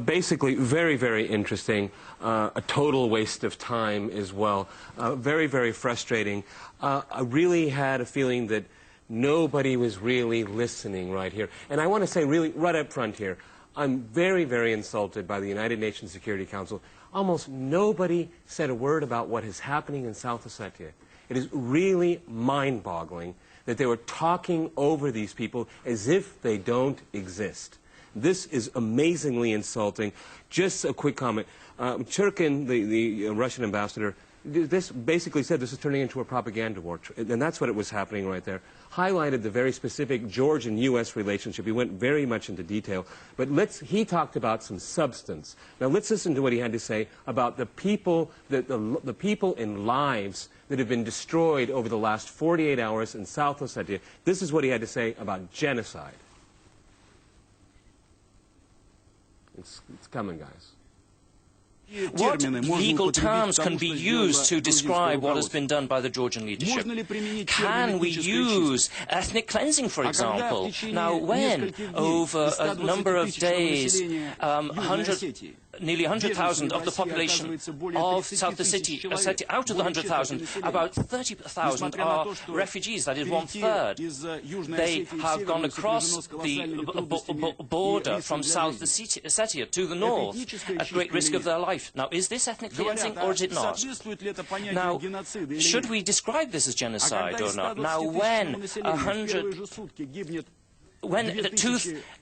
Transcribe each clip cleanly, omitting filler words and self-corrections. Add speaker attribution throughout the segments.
Speaker 1: Basically, very, very interesting. A total waste of time as well. Very, very frustrating. I really had a feeling that nobody was really listening right here. And I want to say really right up front here, I'm very, very insulted by the United Nations Security Council. Almost nobody said a word about what is happening in South Ossetia. It is really mind-boggling that they were talking over these people as if they don't exist. This is amazingly insulting. Just a quick comment. Churkin, the Russian ambassador, this basically said this is turning into a propaganda war, and that's what it was happening right there. Highlighted the very specific Georgian-U.S. relationship. He went very much into detail, but he talked about some substance. Now let's listen to what he had to say about the people, the people and lives that have been destroyed over the last 48 hours in South Ossetia. This is what he had to say about genocide. It's coming, guys.
Speaker 2: What legal terms can be used to describe what has been done by the Georgian leadership? Can we use ethnic cleansing, for example? Now, when, over a number of days, nearly 100,000 of the population of South Ossetia, out of the 100,000, about 30,000 are refugees, that is one-third. They have gone across the border from South Ossetia to the north at great risk of their life. Now, is this ethnic cleansing or is it not? Now, should we describe this as genocide or not? Now,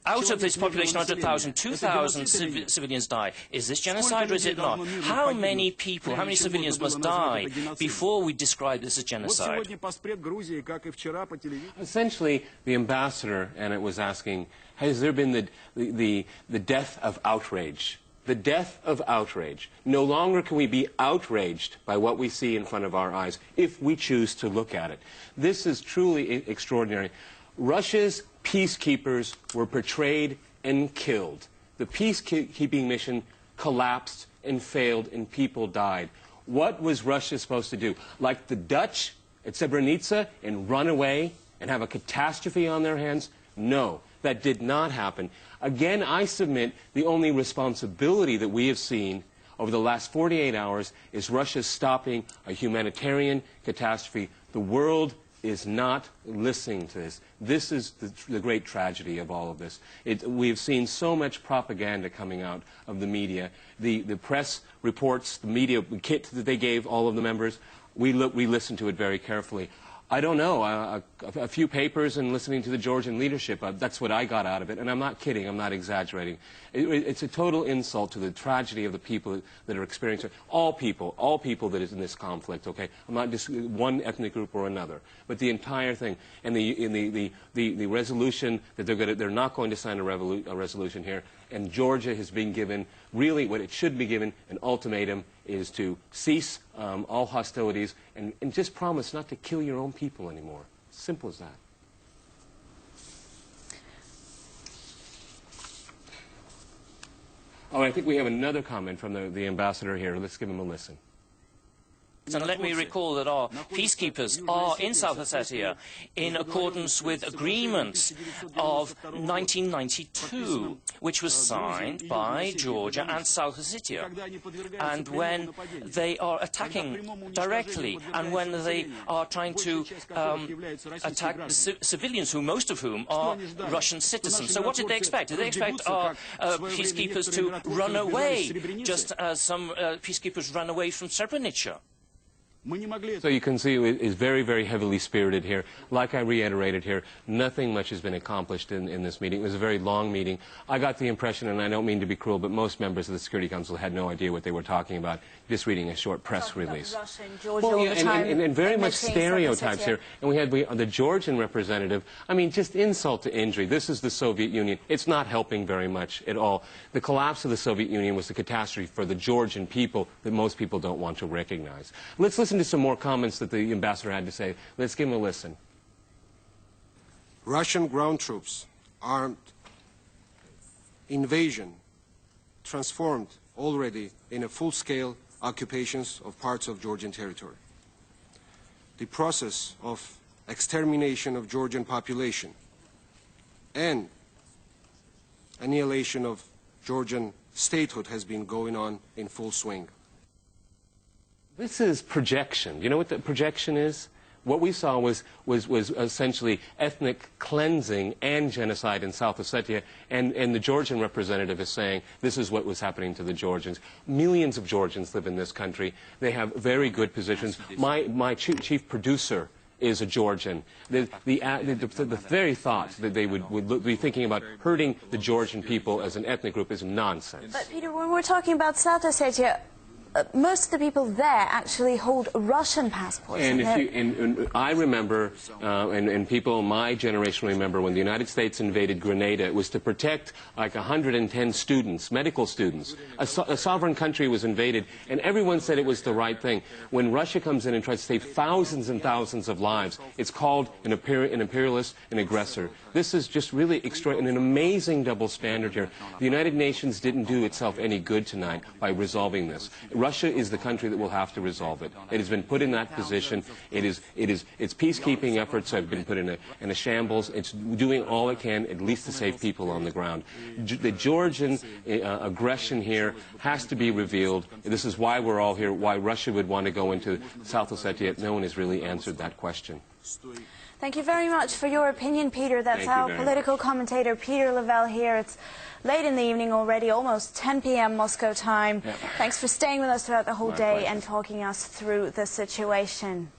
Speaker 2: out of this population, 100,000, 2,000 civilians die. Is this genocide or is it not? How many people, how many civilians must die before we describe this as genocide?
Speaker 1: Essentially, the ambassador, and it was asking, has there been the death of outrage? The death of outrage. No longer can we be outraged by what we see in front of our eyes if we choose to look at it. This is truly extraordinary. Russia's peacekeepers were betrayed and killed. The peacekeeping mission collapsed and failed and people died. What was Russia supposed to do? Like the Dutch at Srebrenica and run away and have a catastrophe on their hands? No, that did not happen. Again, I submit the only responsibility that we have seen over the last 48 hours is Russia stopping a humanitarian catastrophe. The world is not listening to this. This is the great tragedy of all of this. We've seen so much propaganda coming out of the media. The press reports, the media kit that they gave all of the members, we listened to it very carefully. I don't know, a few papers and listening to the Georgian leadership, that's what I got out of it. And I'm not kidding, I'm not exaggerating. It's a total insult to the tragedy of the people that are experiencing it. All people that is in this conflict, okay? I'm not just one ethnic group or another, but the entire thing. And the resolution that they're not going to sign a resolution here, and Georgia has been given, really what it should be given, an ultimatum is to cease all hostilities and just promise not to kill your own people anymore. Simple as that. Oh, I think we have another comment from the ambassador here. Let's give him a listen.
Speaker 2: And let me recall that our peacekeepers are in South Ossetia in accordance with agreements of 1992, which was signed by Georgia and South Ossetia. And when they are attacking directly, and when they are trying to attack the civilians, most of whom are Russian citizens. So what did they expect? Did they expect our peacekeepers to run away, just as some peacekeepers ran away from Srebrenica?
Speaker 1: So you can see it is very, very heavily spirited here. Like I reiterated here, nothing much has been accomplished in this meeting. It was a very long meeting. I got the impression, and I don't mean to be cruel, but most members of the Security Council had no idea what they were talking about, just reading a short press release.
Speaker 3: Well, yeah,
Speaker 1: and very much stereotypes here. And we had the Georgian representative. I mean, just insult to injury. This is the Soviet Union. It's not helping very much at all. The collapse of the Soviet Union was a catastrophe for the Georgian people that most people don't want to recognize. Let's listen to some more comments that the ambassador had to say. Let's give him a listen.
Speaker 4: Russian ground troops, armed invasion, transformed already in a full-scale occupations of parts of Georgian territory. The process of extermination of Georgian population and annihilation of Georgian statehood has been going on in full swing.
Speaker 1: This is projection. You know what the projection is? What we saw was essentially ethnic cleansing and genocide in South Ossetia, and the Georgian representative is saying this is what was happening to the Georgians. Millions of Georgians live in this country. They have very good positions. My chief producer is a Georgian. The very thought that they would be thinking about hurting the Georgian people as an ethnic group is nonsense.
Speaker 3: But Peter, when we're talking about South Ossetia, most of the people there actually hold Russian passports.
Speaker 1: And I remember, and people my generation remember, when the United States invaded Grenada, it was to protect like 110 students, medical students. A sovereign country was invaded, and everyone said it was the right thing. When Russia comes in and tries to save thousands and thousands of lives, it's called an imperialist, an aggressor. This is just really an amazing double standard here. The United Nations didn't do itself any good tonight by resolving this. Russia is the country that will have to resolve it. It has been put in that position. Its peacekeeping efforts have been put in a shambles. It's doing all it can, at least to save people on the ground. The Georgian aggression here has to be revealed. This is why we're all here, why Russia would want to go into South Ossetia. No one has really answered that question.
Speaker 3: Thank you very much for your opinion, Peter. That's our political commentator, Peter Lavelle, here. It's late in the evening already, almost 10 p.m. Moscow time. Thanks for staying with us throughout the whole day and talking us through the situation.